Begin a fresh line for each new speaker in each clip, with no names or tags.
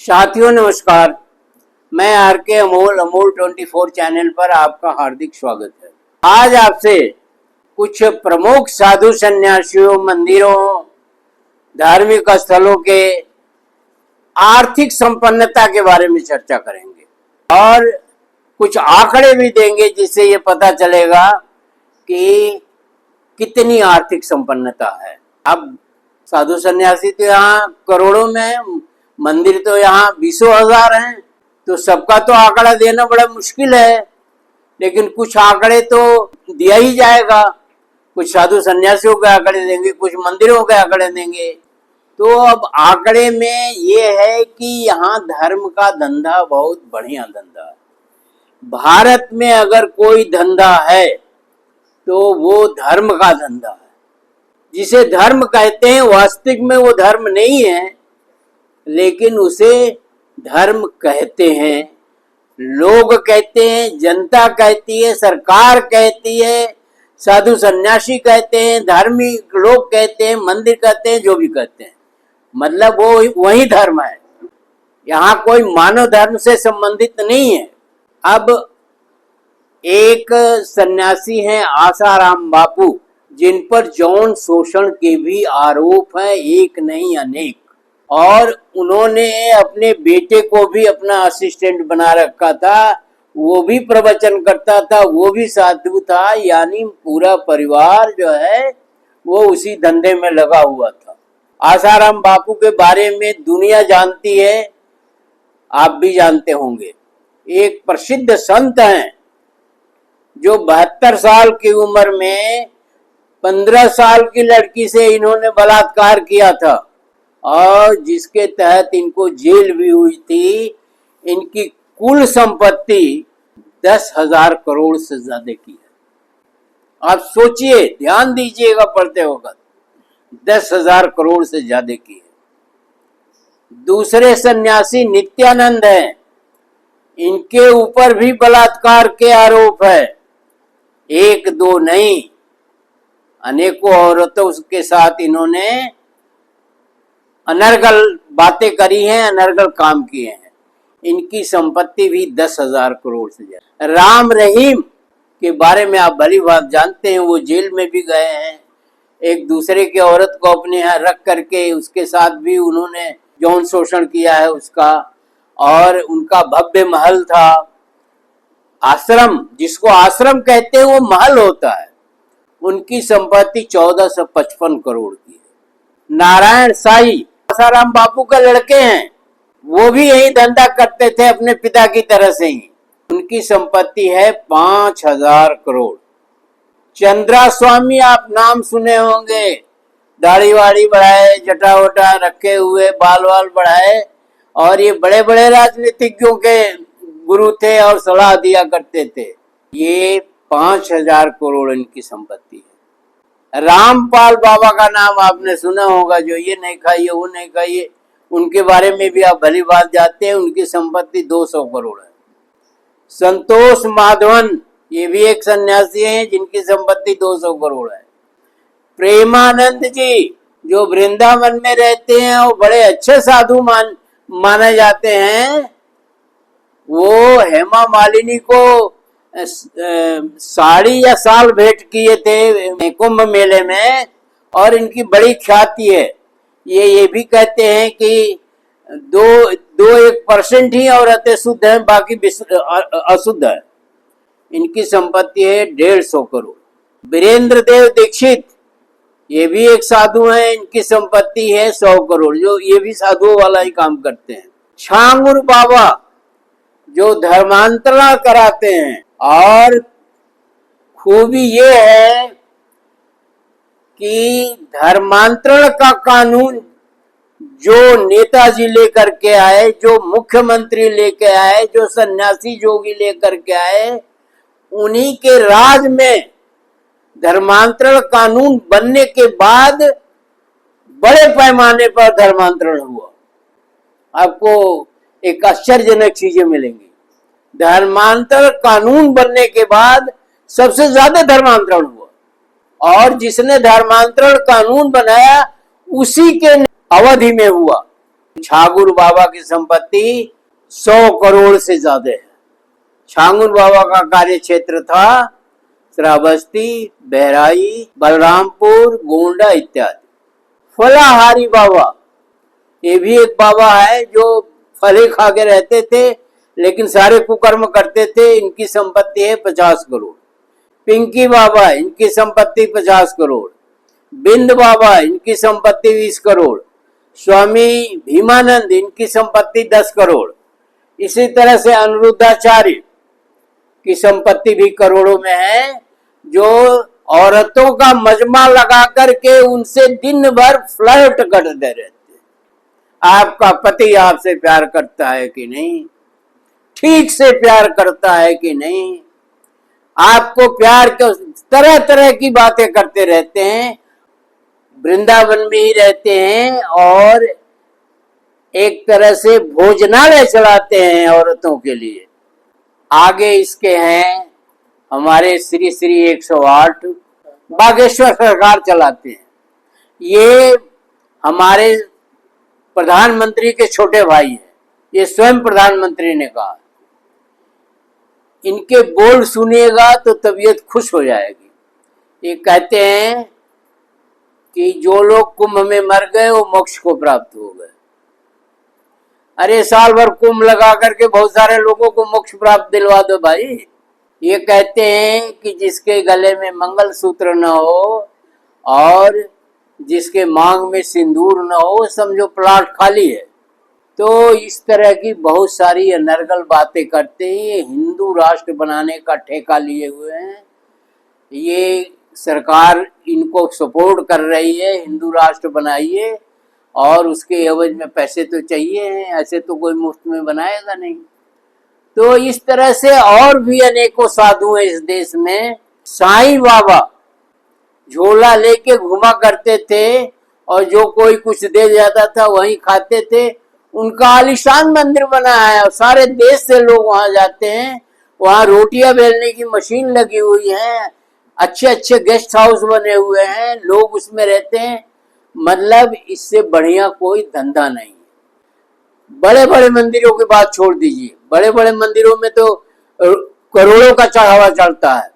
साथियों नमस्कार, मैं आर के अमोल 24 चैनल पर आपका हार्दिक स्वागत है। आज आपसे कुछ प्रमुख साधु सन्यासियों, मंदिरों, धार्मिक स्थलों के आर्थिक संपन्नता के बारे में चर्चा करेंगे और कुछ आंकड़े भी देंगे जिससे ये पता चलेगा कि कितनी आर्थिक संपन्नता है। अब साधु सन्यासी तो यहाँ करोड़ों में, मंदिर तो यहाँ 20,000 हैं, तो सबका तो आंकड़ा देना बड़ा मुश्किल है, लेकिन कुछ आंकड़े तो दिया ही जाएगा। कुछ साधु सन्यासियों के आंकड़े देंगे, कुछ मंदिरों के आंकड़े देंगे। तो अब आंकड़े में ये है कि यहाँ धर्म का धंधा बहुत बढ़िया धंधा है। भारत में अगर कोई धंधा है तो वो धर्म का धंधा है। जिसे धर्म कहते हैं वास्तविक में वो धर्म नहीं है, लेकिन उसे धर्म कहते हैं। लोग कहते हैं, जनता कहती है, सरकार कहती है, साधु सन्यासी कहते हैं, धार्मिक लोग कहते हैं, मंदिर कहते हैं, जो भी कहते हैं, मतलब वो वही धर्म है। यहाँ कोई मानव धर्म से संबंधित नहीं है। अब एक सन्यासी हैं आसाराम बापू, जिन पर यौन शोषण के भी आरोप हैं, एक नहीं अनेक। और उन्होंने अपने बेटे को भी अपना असिस्टेंट बना रखा था, वो भी प्रवचन करता था, वो भी साधु था, यानी पूरा परिवार जो है वो उसी धंधे में लगा हुआ था। आसाराम बापू के बारे में दुनिया जानती है, आप भी जानते होंगे। एक प्रसिद्ध संत हैं जो 72 साल की उम्र में 15 साल की लड़की से इन्होंने बलात्कार किया था और जिसके तहत इनको जेल भी हुई थी। इनकी कुल संपत्ति 10,000 करोड़ से ज्यादा की है। आप सोचिए, ध्यान दीजिएगा पढ़ते वक्त, 10,000 करोड़ से ज्यादा की है। दूसरे सन्यासी नित्यानंद हैं, इनके ऊपर भी बलात्कार के आरोप है। एक दो नहीं, अनेकों औरतों के साथ इन्होंने अनर्गल बातें करी हैं, अनर्गल काम किए हैं। इनकी संपत्ति भी 10,000 करोड़ से ज्यादा। राम रहीम के बारे में आप भली बात जानते हैं, वो जेल में भी गए हैं। एक दूसरे की औरत को अपने यहाँ रख करके उसके साथ भी उन्होंने यौन शोषण किया है उसका। और उनका भव्य महल था, आश्रम, जिसको आश्रम कहते हैं वो महल होता है। उनकी संपत्ति 1455 करोड़ की है। नारायण साई आसाराम बापू के लड़के हैं, वो भी यही धंधा करते थे अपने पिता की तरह से ही। उनकी संपत्ति है 5,000 करोड़। चंद्रा स्वामी, आप नाम सुने होंगे, दाढ़ी वाड़ी बढ़ाए, जटा वटा रखे हुए, बाल वाल बढ़ाए, और ये बड़े बड़े राजनीतिज्ञों के गुरु थे और सलाह दिया करते थे। ये 5,000 करोड़ इनकी संपत्ति है। रामपाल बाबा का नाम आपने सुना होगा, जो ये नहीं खाइए वो नहीं खाइए, उनके बारे में भी आप भली बात जानते हैं। उनकी संपत्ति 200 करोड़ है। संतोष माधवन, ये भी एक सन्यासी हैं जिनकी संपत्ति 200 करोड़ है। प्रेमानंद जी जो वृंदावन में रहते हैं और बड़े अच्छे साधु माने जाते हैं, वो हेमा मालिनी को साड़ी या साल भेंट किए थे कुंभ मेले में, और इनकी बड़ी ख्याति है। ये भी कहते हैं कि 1% ही औरतें शुद्ध हैं, बाकी अशुद्ध है। इनकी संपत्ति है 150 करोड़। वीरेंद्र देव दीक्षित, ये भी एक साधु हैं, इनकी संपत्ति है 100 करोड़, जो ये भी साधुओं वाला ही काम करते हैं। छांगुर बाबा जो धर्मांतरण कराते हैं, और खूबी ये है कि धर्मांतरण का कानून जो नेताजी लेकर के आए, जो मुख्यमंत्री लेके आए, जो सन्यासी जोगी लेकर के आए, उन्हीं के राज में धर्मांतरण कानून बनने के बाद बड़े पैमाने पर धर्मांतरण हुआ। आपको एक आश्चर्यजनक चीजें मिलेंगी। धर्मांतरण कानून बनने के बाद सबसे ज्यादा धर्मांतरण हुआ, और जिसने धर्मांतरण कानून बनाया उसी के अवधि में हुआ। छागुर बाबा की संपत्ति 100 करोड़ से ज्यादा है। छागुर बाबा का कार्य क्षेत्र था श्रावस्ती, बहराइच, बलरामपुर, गोंडा इत्यादि। फलाहारी बाबा, ये भी एक बाबा है जो फले खा के रहते थे लेकिन सारे कुकर्म करते थे। इनकी संपत्ति है 50 करोड़। पिंकी बाबा, इनकी संपत्ति 50 करोड़। बिंद बाबा, इनकी संपत्ति 20 करोड़। स्वामी भीमानंद, इनकी संपत्ति 10 करोड़। इसी तरह से अनिरुद्धाचार्य की संपत्ति भी करोड़ों में है, जो औरतों का मजमा लगा करके उनसे दिन भर फ्लर्ट करते रहते। आपका पति आपसे प्यार करता है कि नहीं, ठीक से प्यार करता है कि नहीं, आपको प्यार के तरह तरह की बातें करते रहते हैं, वृंदावन में ही रहते हैं और एक तरह से भोजनालय चलाते हैं औरतों के लिए। आगे इसके हैं हमारे श्री श्री 108 बागेश्वर सरकार चलाते हैं। ये हमारे प्रधानमंत्री के छोटे भाई हैं, ये स्वयं प्रधानमंत्री ने कहा। इनके बोल सुनिएगा तो तबीयत खुश हो जाएगी। ये कहते हैं कि जो लोग कुंभ में मर गए वो मोक्ष को प्राप्त हो गए। अरे साल भर कुंभ लगा करके बहुत सारे लोगों को मोक्ष प्राप्त दिलवा दो भाई। ये कहते हैं कि जिसके गले में मंगलसूत्र न हो और जिसके मांग में सिंदूर न हो, समझो प्लाट खाली है। तो इस तरह की बहुत सारी अनर्गल बातें करते हैं। हिंदू राष्ट्र बनाने का ठेका लिए हुए हैं। ये सरकार इनको सपोर्ट कर रही है, हिंदू राष्ट्र बनाइए, और उसके एवज में पैसे तो चाहिए हैं, ऐसे तो कोई मुफ्त में बनाएगा नहीं। तो इस तरह से और भी अनेकों साधु हैं इस देश में। साईं बाबा झोला लेके घुमा करते थे और जो कोई कुछ दे जाता था वहीं खाते थे। उनका आलीशान मंदिर बना है और सारे देश से लोग वहां जाते हैं। वहां रोटियां बेलने की मशीन लगी हुई है, अच्छे अच्छे गेस्ट हाउस बने हुए हैं, लोग उसमें रहते हैं। मतलब इससे बढ़िया कोई धंधा नहीं। बड़े बड़े मंदिरों की बात छोड़ दीजिए, बड़े बड़े मंदिरों में तो करोड़ों का चढ़ावा चढ़ता है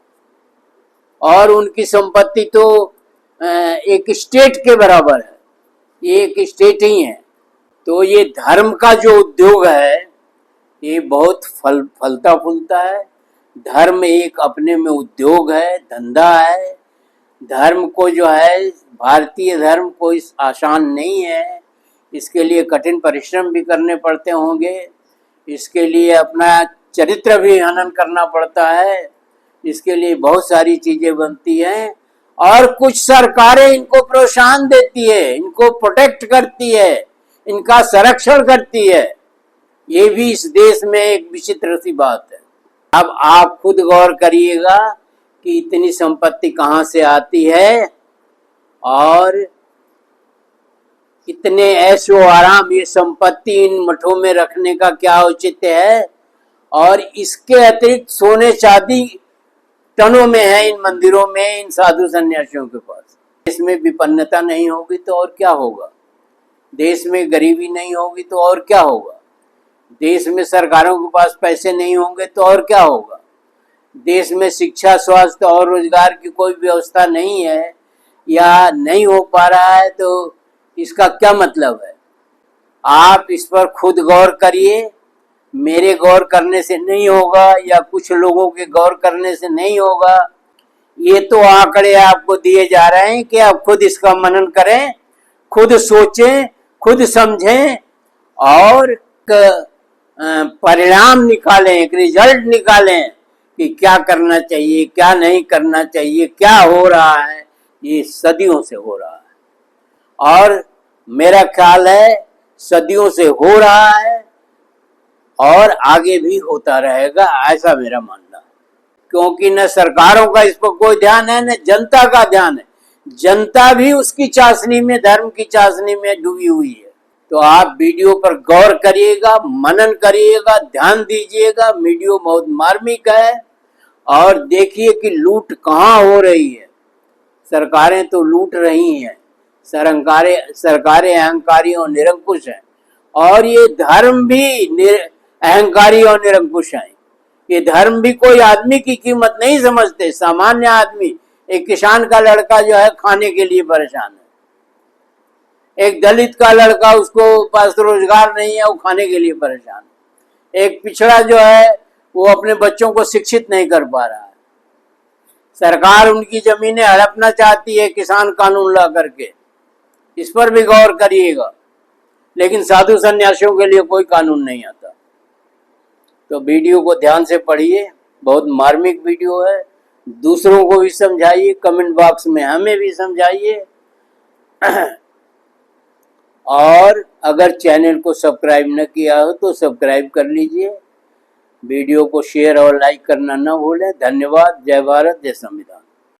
और उनकी संपत्ति तो एक स्टेट के बराबर है, ये एक स्टेट ही है। तो ये धर्म का जो उद्योग है ये बहुत फलता फूलता है। धर्म एक अपने में उद्योग है, धंधा है। धर्म को जो है, भारतीय धर्म कोई आसान नहीं है। इसके लिए कठिन परिश्रम भी करने पड़ते होंगे, इसके लिए अपना चरित्र भी हनन करना पड़ता है, इसके लिए बहुत सारी चीजें बनती हैं। और कुछ सरकारें इनको प्रोत्साहन देती है, इनको प्रोटेक्ट करती है, इनका संरक्षण करती है। ये भी इस देश में एक विचित्र सी बात है। अब आप खुद गौर करिएगा कि इतनी संपत्ति कहाँ से आती है और इतने ऐशो आराम ये संपत्ति इन मठों में रखने का क्या औचित्य है। और इसके अतिरिक्त सोने चांदी टनों में है इन मंदिरों में, इन साधु सन्यासियों के पास। देश में विपन्नता नहीं होगी तो और क्या होगा, देश में गरीबी नहीं होगी तो और क्या होगा, देश में सरकारों के पास पैसे नहीं होंगे तो और क्या होगा, देश में शिक्षा, स्वास्थ्य और रोजगार की कोई व्यवस्था नहीं है या नहीं हो पा रहा है तो इसका क्या मतलब है। आप इस पर खुद गौर करिए। मेरे गौर करने से नहीं होगा या कुछ लोगों के गौर करने से नहीं होगा। ये तो आंकड़े आपको दिए जा रहे हैं कि आप खुद इसका मनन करें, खुद सोचें, खुद समझें और परिणाम निकालें, एक रिजल्ट निकालें कि क्या करना चाहिए, क्या नहीं करना चाहिए, क्या हो रहा है। ये सदियों से हो रहा है और मेरा ख्याल है सदियों से हो रहा है और आगे भी होता रहेगा, ऐसा मेरा मानना है। क्योंकि न सरकारों का इस पर कोई ध्यान है, न जनता का ध्यान है। जनता भी उसकी चाशनी में, धर्म की चाशनी में डूबी हुई है। तो आप वीडियो पर गौर करिएगा, मनन करिएगा, ध्यान दीजिएगा। वीडियो बहुत मार्मिक है और देखिए कि लूट कहाँ हो रही है। सरकारें तो लूट रही हैं, सरकारें अहंकारी और निरंकुश हैं और ये धर्म भी अहंकारी और निरंकुश है। ये धर्म भी कोई आदमी की कीमत नहीं समझते। सामान्य आदमी, एक किसान का लड़का जो है खाने के लिए परेशान है, एक दलित का लड़का उसको पास रोजगार नहीं है, वो खाने के लिए परेशान है, एक पिछड़ा जो है वो अपने बच्चों को शिक्षित नहीं कर पा रहा है। सरकार उनकी जमीनें हड़पना चाहती है किसान कानून ला करके, इस पर भी गौर करिएगा। लेकिन साधु सन्यासियों के लिए कोई कानून नहीं आता। तो वीडियो को ध्यान से पढ़िए, बहुत मार्मिक वीडियो है। दूसरों को भी समझाइए, कमेंट बॉक्स में हमें भी समझाइए। और अगर चैनल को सब्सक्राइब न किया हो तो सब्सक्राइब कर लीजिए। वीडियो को शेयर और लाइक करना न भूलें। धन्यवाद। जय भारत, जय संविधान।